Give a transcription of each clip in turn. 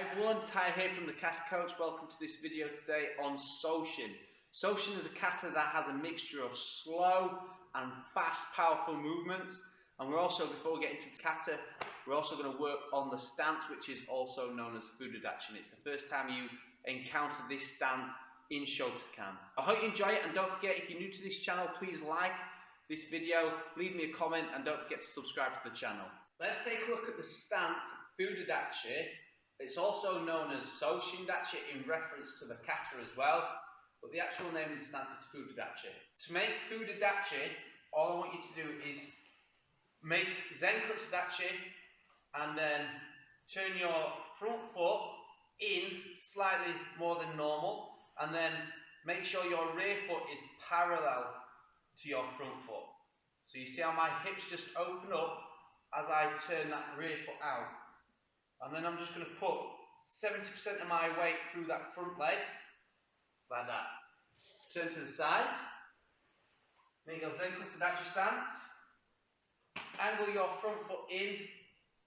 Hi everyone, Tai here from the Kata Coach. Welcome to this video today on Sochin. Sochin is a kata that has a mixture of slow and fast, powerful movements. And we're also, before we get into the kata, we're also going to work on the stance, which is also known as fudo-dachi. And it's the first time you encounter this stance in Shotokan. I hope you enjoy it, and don't forget, if you're new to this channel, please like this video, leave me a comment, and don't forget to subscribe to the channel. Let's take a look at the stance fudo-dachi. It's also known as Soshin-dachi in reference to the kata as well, but the actual name of the stance is fudo-dachi. To make fudo-dachi, all I want you to do is make Zenkutsu-dachi and then turn your front foot in slightly more than normal, and then make sure your rear foot is parallel to your front foot. So you see how my hips just open up as I turn that rear foot out. And then I'm just going to put 70% of my weight through that front leg, like that. Turn to the side, make your Zenkutsu-dachi stance. Angle your front foot in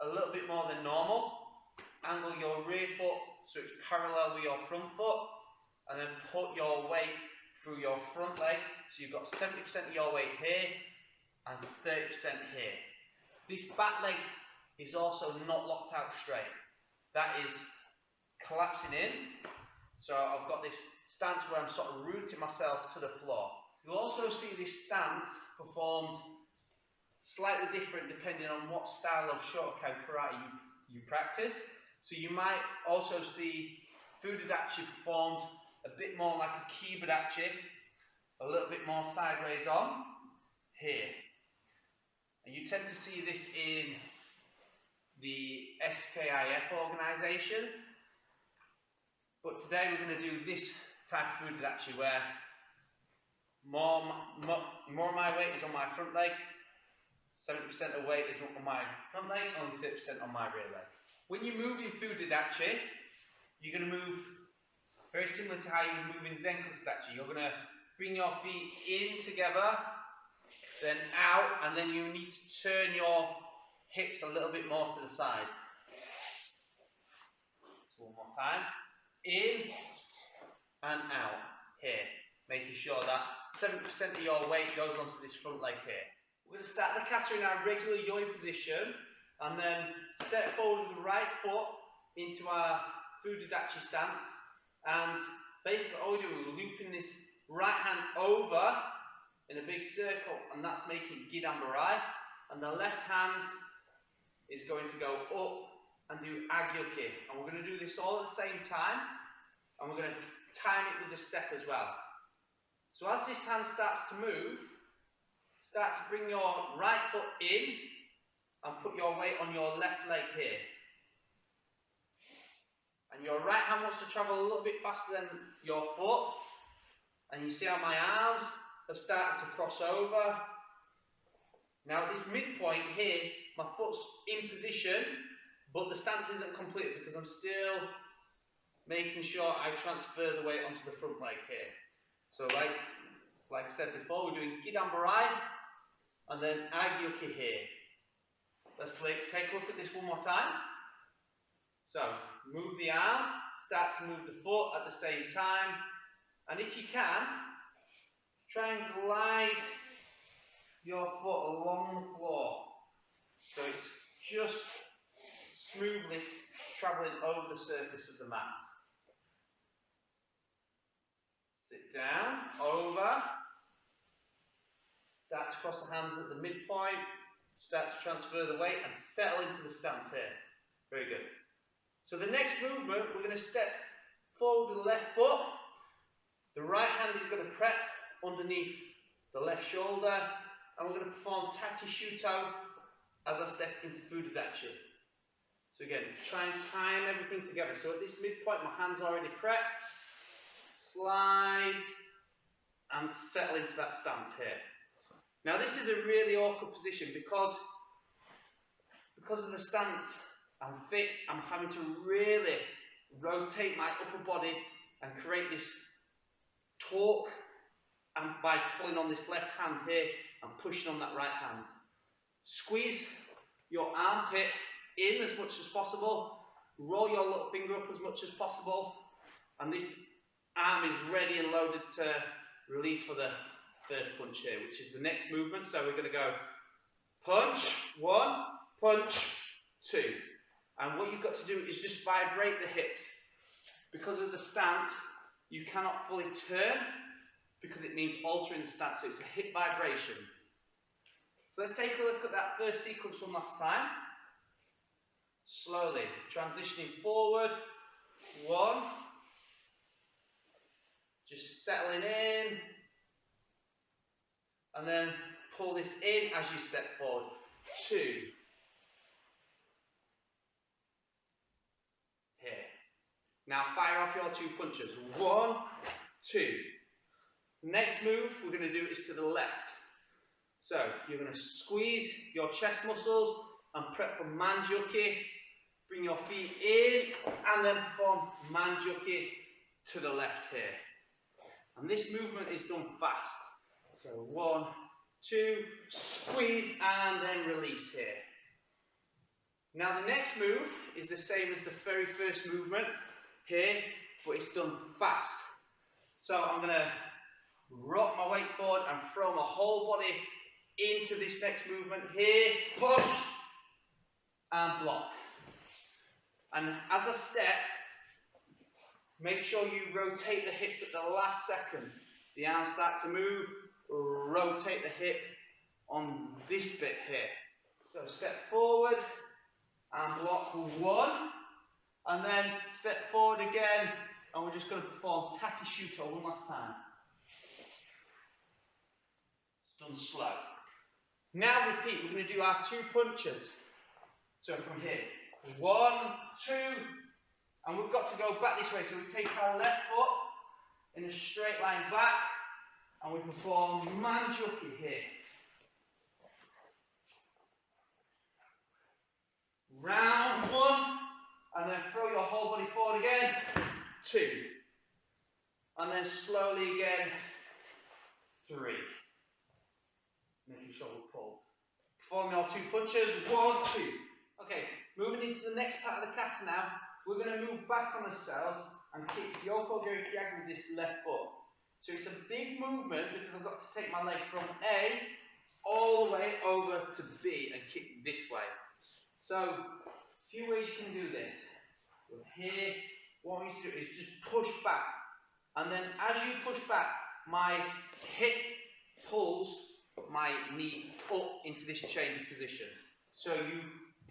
a little bit more than normal. Angle your rear foot so it's parallel with your front foot. And then put your weight through your front leg. So you've got 70% of your weight here and 30% here. This back leg is also not locked out straight. That is collapsing in. So I've got this stance where I'm sort of rooting myself to the floor. You'll also see this stance performed slightly different depending on what style of Shotokan karate you practice. So you might also see fudo-dachi performed a bit more like a kiba-dachi, a little bit more sideways on here. And you tend to see this in the SKIF organisation. But today we're going to do this type of fudo-dachi where more of my weight is on my front leg, 70% of weight is on my front leg, only 30% on my rear leg. When you move in fudo-dachi, you're going to move very similar to how you move in Zenkutsu-dachi. You're going to bring your feet in together, then out, and then you need to turn your hips a little bit more to the side. So one more time. In and out here. Making sure that 70% of your weight goes onto this front leg here. We're going to start the kata in our regular yoi position and then step forward with the right foot into our fudo-dachi stance. And basically all we do, we're looping this right hand over in a big circle, and that's making Gidan-barai. And the left hand is going to go up and do agyoki. And we're going to do this all at the same time, and we're going to time it with the step as well. So as this hand starts to move, start to bring your right foot in and put your weight on your left leg here. And your right hand wants to travel a little bit faster than your foot. And you see how my arms have started to cross over. Now at this midpoint here, my foot's in position, but the stance isn't complete because I'm still making sure I transfer the weight onto the front leg here. So like I said before, we're doing Gidan-barai and then agyoki here. Let's take a look at this one more time. So move the arm, start to move the foot at the same time, and if you can, try and glide your foot along the floor so it's just smoothly travelling over the surface of the mat. Sit down, over, start to cross the hands at the midpoint, start to transfer the weight and settle into the stance here. Very good. So the next movement, we're going to step forward with the left foot. The right hand is going to prep underneath the left shoulder, and we're going to perform Tate Shuto as I step into fudo-dachi. So again, try and time everything together. So at this midpoint, my hand's already prepped. Slide and settle into that stance here. Now this is a really awkward position because of the stance I'm fixed, I'm having to really rotate my upper body and create this torque, and by pulling on this left hand here and pushing on that right hand. Squeeze your armpit in as much as possible roll your little finger up as much as possible, and this arm is ready and loaded to release for the first punch here, which is the next movement. So we're going to go punch, 1, punch, 2. And what you've got to do is just vibrate the hips. Because of the stance, you cannot fully turn because it means altering the stance, so it's a hip vibration. So let's take a look at that first sequence one last time. Slowly, transitioning forward, 1, just settling in, and then pull this in as you step forward, 2. Here. Now fire off your 2 punches, 1, 2. Next move we're going to do is to the left. So you're going to squeeze your chest muscles and prep for manjuki. Bring your feet in and then perform manjuki to the left here. And this movement is done fast. So 1, 2, squeeze and then release here. Now the next move is the same as the very first movement here, but it's done fast. So I'm going to rock my weight forward and throw my whole body into this next movement here, push and block. And as a step, make sure you rotate the hips at the last second. The arms start to move, rotate the hip on this bit here. So step forward and block 1, and then step forward again, and we're just going to perform Tate Shuto one last time. It's done slow. Now repeat, we're going to do our 2 punches. So from here, 1, 2, and we've got to go back this way. So we take our left foot in a straight line back, and we perform manjuki here. Round 1, and then throw your whole body forward again, 2. And then slowly again, 3. Making sure we pull. Perform your 2 punches, 1, 2. Okay, moving into the next part of the kata now, we're going to move back on ourselves and kick Yoko Geri Kyagi with this left foot. So it's a big movement because I've got to take my leg from A all the way over to B and kick this way. So, a few ways you can do this. Here, what I want you to do is just push back. And then as you push back, my hip pulls my knee up into this chain position. So you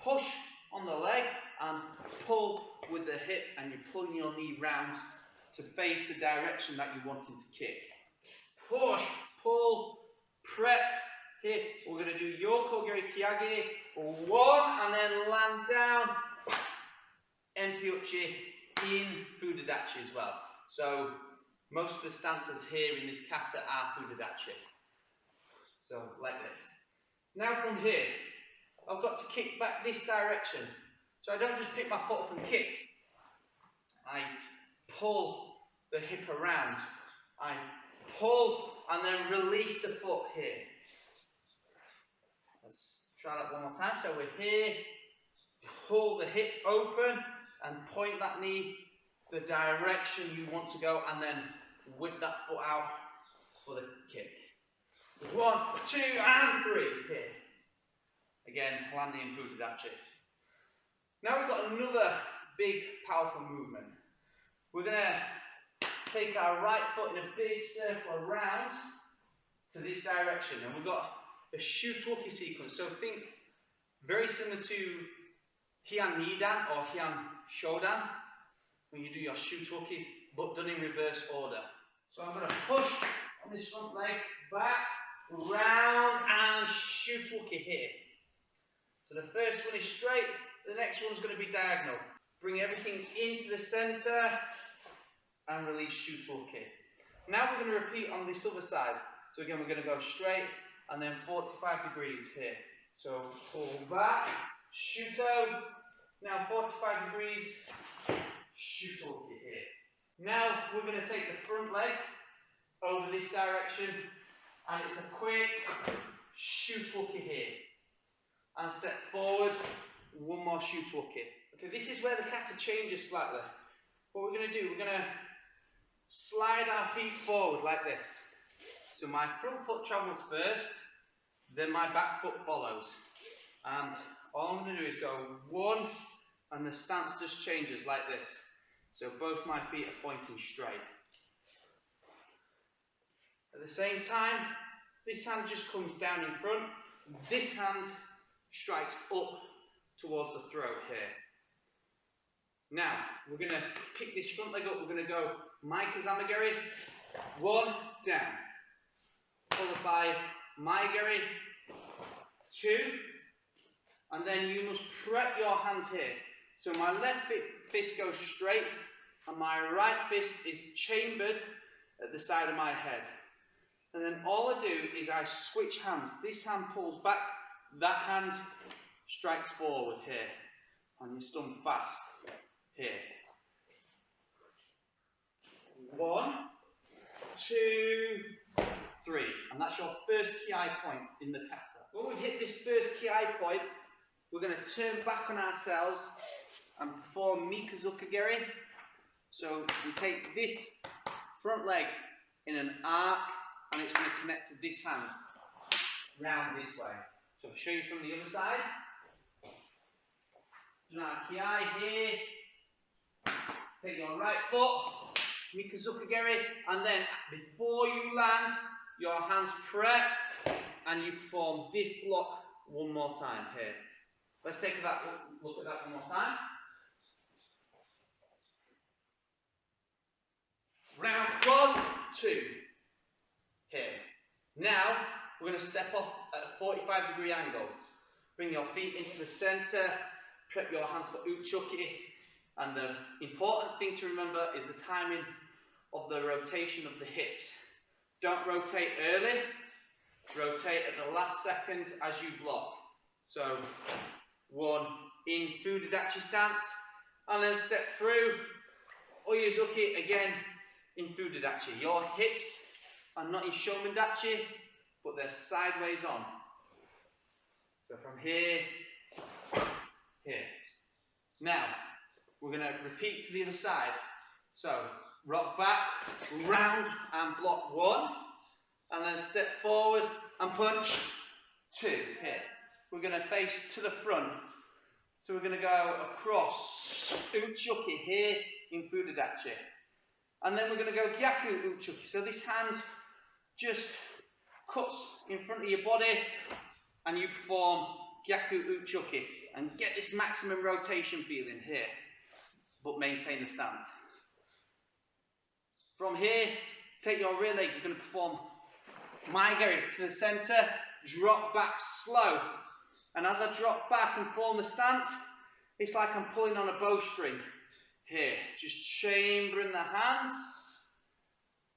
push on the leg and pull with the hip, and you're pulling your knee round to face the direction that you're wanting to kick. Push, pull, prep. Here, we're going to do Yoko Geri Kyagi. 1, and then land down. Enpyuchi in fudo-dachi as well. So, most of the stances here in this kata are fudo-dachi. So, like this. Now from here, I've got to kick back this direction. So I don't just pick my foot up and kick. I pull the hip around. I pull and then release the foot here. Let's try that one more time. So we're here, pull the hip open and point that knee the direction you want to go, and then whip that foot out for the kick. 1, 2, and 3 here. Again, landing in fudo-dachi. Now we've got another big, powerful movement. We're going to take our right foot in a big circle around to this direction, and we've got a Shūtoki sequence. So think very similar to Heian Nidan or Heian Shodan when you do your Shūtokis, but done in reverse order. So I'm going to push on this front leg, back, round, and Shūtoki here. So the first one is straight, the next one's going to be diagonal. Bring everything into the centre and release Shūtoki. Now we're going to repeat on this other side. So again, we're going to go straight and then 45 degrees here. So pull back, Shuto, now 45 degrees, Shūtoki here. Now we're going to take the front leg over this direction, and it's a quick Shūtoki here. And step forward, one more Shūtoki. Okay, this is where the kata changes slightly. What we're going to do, we're going to slide our feet forward like this. So my front foot travels first, then my back foot follows. And all I'm going to do is go one, and the stance just changes like this. So both my feet are pointing straight. At the same time, this hand just comes down in front. This hand strikes up towards the throat here. Now, we're going to pick this front leg up. We're going to go Maikazamageri, one, down. Followed by Maigeri, two. And then you must prep your hands here. So my left fist goes straight, and my right fist is chambered at the side of my head. And then all I do is I switch hands. This hand pulls back, that hand strikes forward here. And you're stunned fast here. 1, 2, 3. And that's your first ki point in the kata. When we've hit this first ki point, we're going to turn back on ourselves and perform Mikazukageri. So we take this front leg in an arc, and it's going to connect to this hand round this way. So I'll show you from the other side. Do our ki here. Take your right foot, Mikazukageri, and then before you land, your hands prep, and you perform this block one more time here. Let's take that look at that one more time. Round 1, 2. Here. Now, we're going to step off at a 45-degree angle. Bring your feet into the center, prep your hands for uchoki, and the important thing to remember is the timing of the rotation of the hips. Don't rotate early, rotate at the last second as you block. So, 1 in fudo-dachi stance, and then step through, Oyuzuki again in fudo-dachi. Your hips are not in shomen-dachi, but they're sideways on. So from here, here. Now, we're going to repeat to the other side. So, rock back, round and block 1, and then step forward and punch 2, here. We're going to face to the front. So we're going to go across uchoki here in fudo-dachi. And then we're going to go gyaku uchoki. So this hand just cuts in front of your body, and you perform gyaku uchoki. And get this maximum rotation feeling here, but maintain the stance. From here, take your rear leg, you're going to perform Maigeri to the center, drop back slow. And as I drop back and form the stance, it's like I'm pulling on a bowstring. Here, just chambering the hands.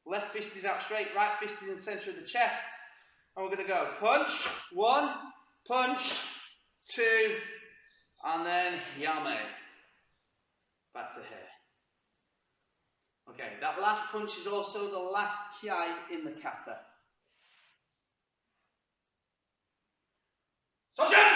Left fist is out straight, right fist is in the center of the chest. And we're going to go punch, 1, punch, 2, and then yame. Back to here. Okay, that last punch is also the last ki in the kata. Sojin!